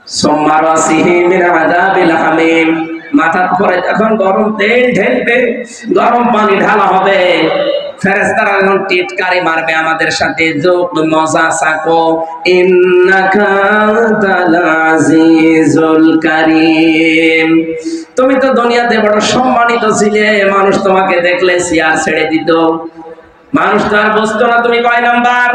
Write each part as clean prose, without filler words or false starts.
সুম্মা রাসিহি মিন আযাবিল হামিম, মাথার উপরে যখন গরম তেল ঢেলবে, গরম পানি ঢালা হবে, ফেরেশতারা যখন টিটকারি মারবে আমাদের সাথে, যুক মজা সাকো ইন্নাকা আনতাল আজিজুল কারীম। তুমি তো দুনিয়াতে বড় সম্মানিত ছিলে, মানুষ তোমাকে দেখলে চেয়ার ছেড়ে দিত, মানুষ তো আর বুঝতো না তুমি কয় নাম্বার,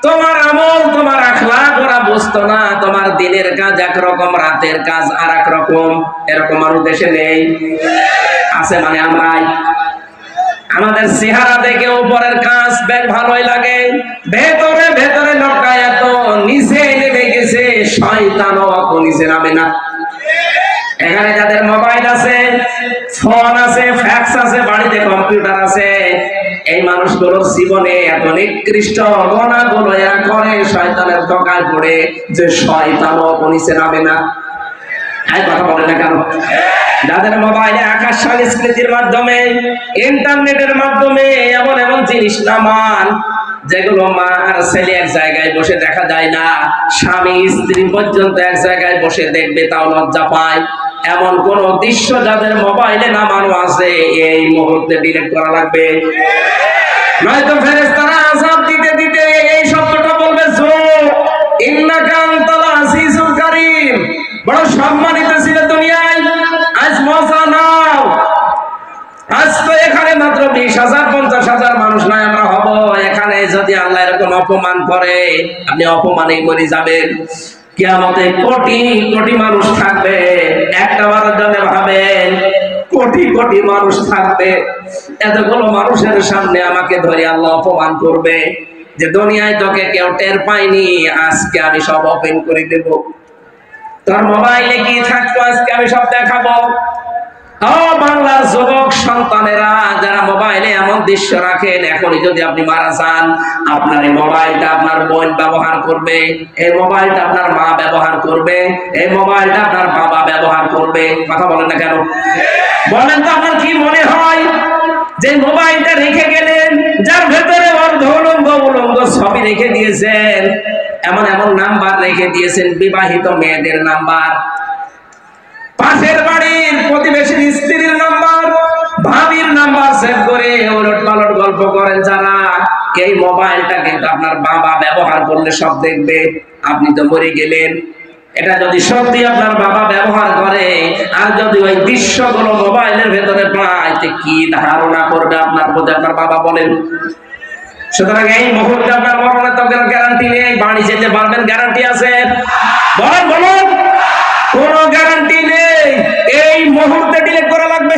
তোমার আমল তোমার আখলাক ওরা বুঝতো না, তোমার দিনের কাজ একরকম, রাতের কাজ আর এক রকম। এরকম মানুষ দেশে নেই, আছে মানে আমরাই। আমাদের চেহারা দেখে উপরের কাজ বেশ ভালোই লাগে, ভেতরে ভেতরে লোকটা এত নিচে নেমে গেছে, শয়তানও অত নিচে নামে না। এখানে যাদের মোবাইল আছে, ফোন আছে, ফ্যাক্স আছে, বাড়িতে কম্পিউটার আছে, এই মানুষগুলোর জীবনে এত নিকৃষ্ট গুনাহগুলো এরা করে, শয়তানের ধোঁকায় পড়ে যে শয়তানও নিচে নামে না। এই কথা বলে না কেন? যাদের মোবাইলে আকাশ সংস্কৃতির মাধ্যমে, ইন্টারনেটের মাধ্যমে এমন এমন জিনিস নামান যেগুলো মা আর ছেলে এক জায়গায় বসে দেখা যায় না, স্বামী স্ত্রী পর্যন্ত এক জায়গায় বসে দেখবে তাও লজ্জা পায়, এমন কোন দৃশ্য যাদের মোবাইলে নামানো আছে এই মুহূর্তে ডিলিট করা লাগবে, নয়তো ফেরেশতারা আযাব দিতে দিতে এই শব্দটা বলবে, ইন্নাকা আনতাল আজিজুল কারীম, বড় সম্মানিত ছিল দুনিয়ায়, আজ মজা নাও। আজ তো এখানে মাত্র 20,000 50,000 মানুষ নয় আমরা হব, এখানে যদি আল্লাহ এরকম অপমান করে আপনি অপমানেই মরে যাবেন। কিয়ামতে কোটি কোটি মানুষ থাকবে, একটা বারের জন্য ভাবেন কোটি কোটি মানুষ থাকবে, এতগুলো মানুষের সামনে আমাকে ধরে আল্লাহ অপমান করবে যে দুনিয়ায় তোকে কেউ টের পায়নি, আজকে আমি সব ওপেন করে দেব, তোর মোবাইলে কি থাকতো আজকে আমি সব দেখাবো। বাংলার যুবক সন্তানেরা যারা মোবাইলে এমন দৃশ্য রাখেন, এখনই যদি আপনি মারা যান, আপনার এই মোবাইলটা আপনার বোন ব্যবহার করবে, এই মোবাইলটা আপনার মা ব্যবহার করবে, এই মোবাইলটা আপনার বাবা ব্যবহার করবে। কথা বলেন না কেন? বলেন তো আপনার কি মনে হয় যে মোবাইলটা রেখে গেলেন, যার ভেতরে অর্ধউলঙ্গ উলঙ্গ ছবি রেখে দিয়েছেন, এমন এমন নাম্বার রেখে দিয়েছেন, বিবাহিত মেয়েদের নাম্বার, পাশের বাড়ির প্রতিবেশীর স্ত্রীর নাম্বার, ভাবির নাম্বার সেভ করে ওলট পালট গল্প করেন যারা, এই মোবাইলটা কিন্তু আপনার বাবা ব্যবহার করলে সব দেখবে, আপনি তো মরে গেলেন। এটা যদি সত্যি আপনার বাবা ব্যবহার করে আর যদি ওই দৃশ্যগুলো মোবাইলের ভেতরে পায়, কি ধারণা করবে আপনার প্রতি আপনার বাবা বলেন? সুতরাং এই মুহূর্তে আপনার মরণের তো গ্যারান্টি নেই, বাড়ি যেতে পারবেন গ্যারান্টি আছে? বলেন বলুন, কোনো গ্যারান্টি নেই। এই মুহূর্তে ডিলিট করা লাগবে।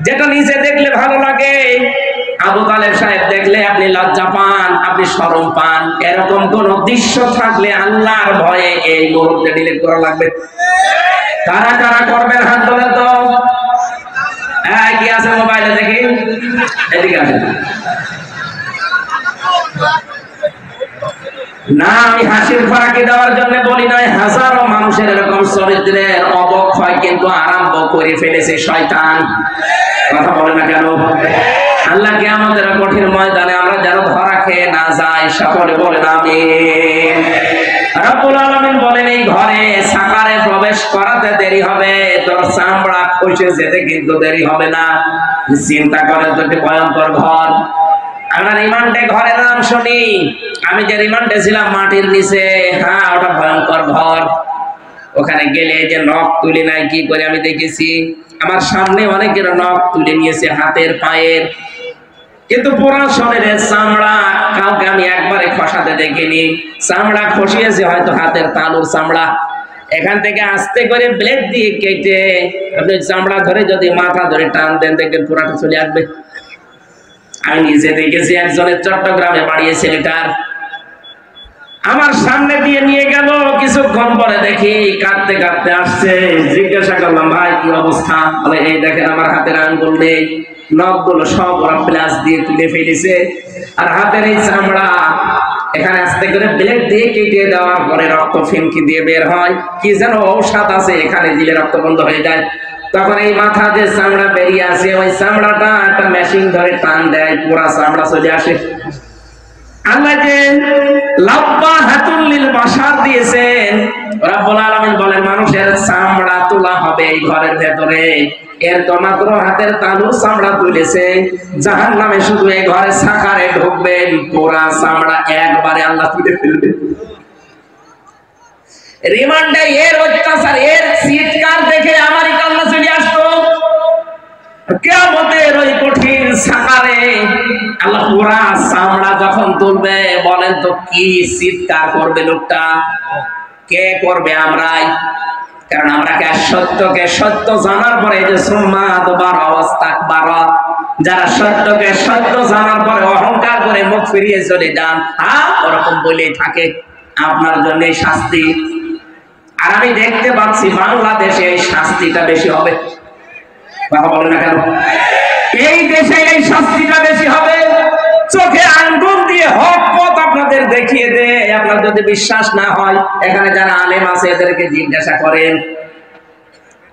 যেটা নিচে দেখলে ভালো লাগে, আবু তালেব সাহেব দেখলে আপনি লজ্জা পান, আপনি শরম পান, এরকম কোন দৃশ্য থাকলে আল্লাহর ভয়ে এই মুহূর্তে ডিলিট করা লাগবে। কারা কারা করবেন হাত তোলেন তো। কি আছে মোবাইলে দেখি, এদিকে আসেন। না, আমি হাসির ফাঁকি দেওয়ার জন্য বলি নাই, হাজারো মানুষের এরকম চরিত্রের অবক্ষয় কিন্তু আরম্ভ করে ফেলেছে শয়তান। কথা বলে না কেন? আল্লাহ কিয়ামতের কঠিন ময়দানে আমরা যেন ধরা খেয়ে না যাই, সকলে বলেন আমিন। রব্বুল আলামিন বলেন, এই ঘরে সাকারে প্রবেশ করাতে দেরি হবে, তোর চামড়া খসে যেতে কিন্তু দেরি হবে না। চিন্তা করেন তো, ভয়ঙ্কর ঘর। আমরা রিমান্ডে ঘরের নাম শুনি, আমি যে রিমান্ডে ছিলাম মাটির নিচে, হ্যাঁ ওটা ভয়ঙ্কর ঘর। ওখানে গেলে যে নখ তুলে নাই কি করে আমি দেখেছি, আমার সামনে অনেকের নখ তুলে নিয়েছে হাতের পায়ের, কিন্তু পুরো শরীরের চামড়া কাউকে আমি একবারে খসাতে দেখিনি। চামড়া খসিয়েছে হয়তো হাতের তালুর চামড়া, এখান থেকে আস্তে করে ব্লেড দিয়ে কেটে আপনি চামড়া ধরে যদি মাথা ধরে টান দেন দেখবেন পুরাটা চলে আসবে। আমি নিজে দেখেছি, একজনের চট্টগ্রামে বাড়িয়ে ছেলেটার আমার সামনে দিয়ে নিয়ে গেল, কিছুক্ষণ পরে দেখি কাঁদতে কাঁদতে আসছে। জিজ্ঞাসা করলাম, ভাই কি অবস্থা? বলে, এই দেখেন আমার হাতের আঙ্গুল নেই, নখগুলো সব ওরা প্লাস দিয়ে তুলে ফেলেছে, আর হাতের এই চামড়া এখানে আস্তে করে ব্লেড দিয়ে কেটে দেওয়ার পরে রক্ত ফিনকি দিয়ে বের হয়, কি যেন ঔষধ আছে এখানে দিলে রক্ত বন্ধ হয়ে যায়। তখন এই মাথা যে চামড়া বেরিয়ে আসে, ওই চামড়াটা একটা মেশিন ধরে টান দেয়, পুরা চামড়া চলে আসে। আল্লাহ যে লাব্বা হাতুল লিল বাশার দিয়েছেন, ঘরের ভেতরে, এর তো মাত্র হাতের তালুর চামড়া তুলেছে। জাহান্নামে শুধু এই ঘরে সাকারে ঢুকবেন, পুরা চামড়া একবারে আল্লাহ তুলে ফেলবে। রিমান্ডে এর অত্যাচার, এর চিৎকার দেখে আমারই কান্না চলে আসতো। কিয়ামতের ওই কঠিন সাকারে আল্লাহ পুরা চামড়া যখন তুলবে, বলেন তো কি চিৎকার করবে লোকটা? কে করবে? আমরাই। কারণ আমরা কে সত্যকে সত্য জানার পরে, এই যে সুম্মা দুবারা ওয়াস্তাকবারা, যারা সত্যকে সত্য জানার পরে অহংকার করে মুখ ফিরিয়ে চলে যান, ওরকম বলেই থাকে আপনার জন্য এই শাস্তি। আর আমি দেখতে পাচ্ছি বাংলাদেশে এই শাস্তিটা বেশি হবে। কথা বলে না কেন? এই দেশে এই শাস্তিটা বেশি হবে। চোখে আঙ্গুল দিয়ে হক পথ আপনাদের দেখিয়ে দে। আপনার যদি বিশ্বাস না হয়, এখানে যারা আলেম আছে এদেরকে জিজ্ঞাসা করেন।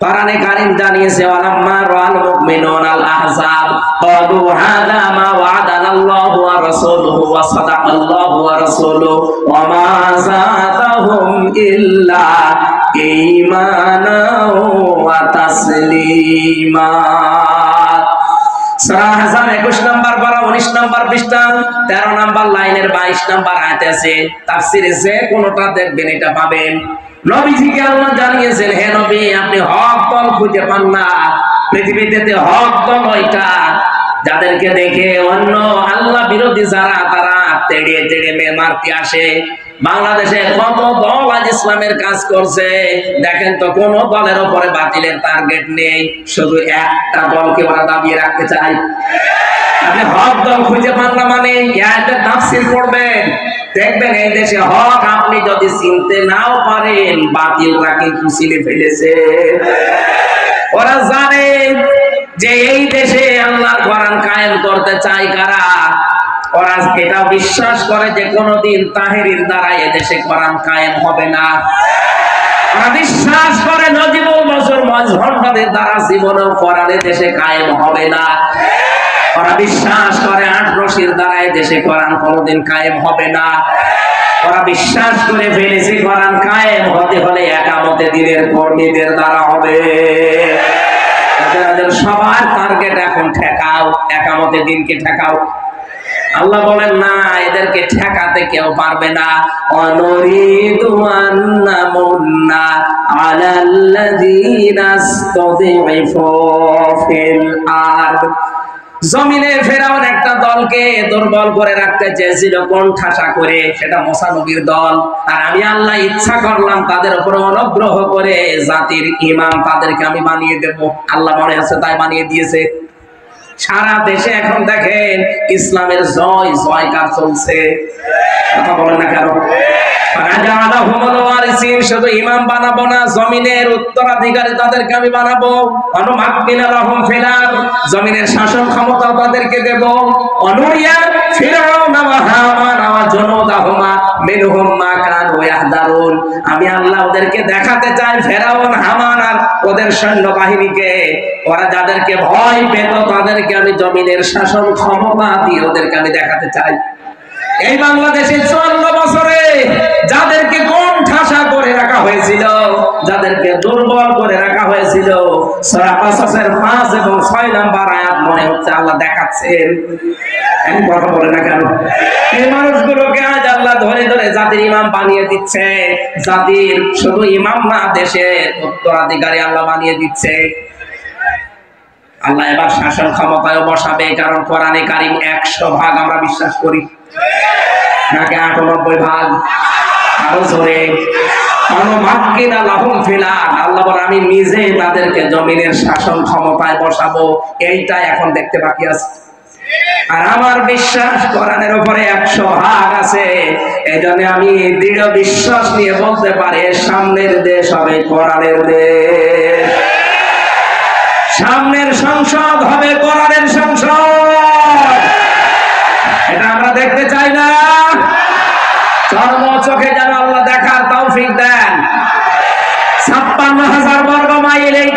কোরআনে কারীম জানিয়েছে, ওয়ালাম্মা রাআল মুমিনুনাল আহজাব ক্বালু হাযা মা ওয়া'আদানাল্লাহু ওয়া রাসূলুহু ওয়া সাদাকাল্লাহু ওয়া রাসূলুহু ওয়া মা যাদাহুম ইল্লা ঈমানাও ওয়া তাসলিমা। সূরা আহজাব 21 নম্বর পারা 19 নম্বর পৃষ্ঠা 13 নম্বর লাইনের 22 নম্বর আয়াতে আছে। তাফসীরে যে কোনটা দেখবেন এটা পাবেন। নবীজিকে আল্লাহ জানিয়েছেন, হে নবী, আপনি হক দল খুঁজে পান না। পৃথিবীতে হক দল ওইটা যাদেরকে দেখে অন্য আল্লাহ বিরোধী যারা, তারা তেড়িয়ে তেড়িয়ে মারতে আসে। বাংলাদেশে কত দল আজ ইসলামের কাজ করছে, দেখেন তো কোন দলের উপরে বাতিলের টার্গেট নেই, শুধু একটা দলকে ওরা দাবিয়ে রাখতে চায়। আপনি হক দল খুঁজে পান না মানে ইয়াদের তাফসীর পড়বেন, দেখবেন এই দেশে হক আপনি যদি চিনতে নাও পারেন, বাতিলরা কিন্তু চিনে ফেলেছে। ওরা জানে যে এই দেশে আল্লাহর কোরআন কায়েম করতে চায় কারা। ওরা এটা বিশ্বাস করে যে কোনদিন তাহেরির দ্বারা এই দেশে কোরআন কায়েম হবে না। ওরা বিশ্বাস করে নজিবুল বশর মজহরদের দ্বারা জীবনেও কোরআন এই দেশে কায়েম হবে না। ওরা বিশ্বাস করে আটরশির দ্বারা এই দেশে কোরআন কোনদিন কায়েম হবে না। ওরা বিশ্বাস করে ফেলেছে কোরআন কায়েম হতে হলে একামতে দ্বীনের কর্মীদের দ্বারা হবে। এদের সবার টার্গেট এখন ঠেকাও, একামতে দ্বীনকে ঠেকাও। আল্লাহ বলেন না, এদেরকে ঠেকাতে কেউ পারবে না। অনুরিদু আন্নামুন্না আলাল্লাযীনা ইসতাযিফু ফিল আরদ। জমিনে ফেরাউন একটা দলকে দুর্বল করে রাখতে চেয়েছিল কোণঠাসা করে, সেটা মুসা নবীর দল। আর আমি আল্লাহ ইচ্ছা করলাম তাদের উপরে অনুগ্রহ করে জাতির ইমাম তাদেরকে আমি বানিয়ে দেব। আল্লাহ মনে আছে তাই বানিয়ে দিয়েছে। সারা দেশে এখন দেখেন ইসলামের জয় জয়কার চলছে। কথা বলেন না কেন? শুধু ইমাম বানাবো না, জমিনের উত্তরাধিকারী তাদেরকে আমি বানাবো। জমিনের শাসন ক্ষমতা তাদেরকে দেব। আমি আল্লাহ ওদেরকে দেখাতে চাই, ফেরাউন হামান আর ওদের সৈন্য বাহিনীকে, ওরা যাদেরকে ভয় পেত তাদেরকে আমি জমিনের শাসন ক্ষমতা দিয়ে ওদেরকে আমি দেখাতে চাই। এই বাংলাদেশে 54 বছরে যাদেরকে কোণঠাসা করে রাখা হয়েছিল, যাদেরকে দুর্বল করে রাখা হয়েছিল, সূরা কাসাসের 5 এবং 6 নম্বর আয়াত মনে হচ্ছে আল্লাহ দেখাচ্ছেন। আমি কথা বলে না কেন? এই মানুষগুলোকে আজ আল্লাহ ধরে ধরে জাতির ইমাম বানিয়ে দিচ্ছে। জাতির শুধু ইমাম না, দেশের উত্তরাধিকারী আল্লাহ বানিয়ে দিচ্ছে। আল্লাহ এবার শাসন ক্ষমতায় বসাবে, কারণ কোরআনে কারীম 100 ভাগ আমরা বিশ্বাস করি, নাকি 98 ভাগ? আরো জোরে। আল্লাহ বলে আমি নিজে তাদেরকে জমিনের শাসন ক্ষমতায় বসাবো। এইটা এখন দেখতে বাকি আছে। আর আমার বিশ্বাস কোরআনের উপরে 100 ভাগ আছে। এই জন্য আমি দৃঢ় বিশ্বাস নিয়ে বলতে পারি, সামনের দেশ হবে কোরআনের দেশ। সামনের সংসদ হবে কোরআনের সংসদ। এটা আমরা দেখতে চাই না? চর্ম চোখে যেন আল্লাহ দেখার তৌফিক দেন। 56,000 বর্গ মাইল এই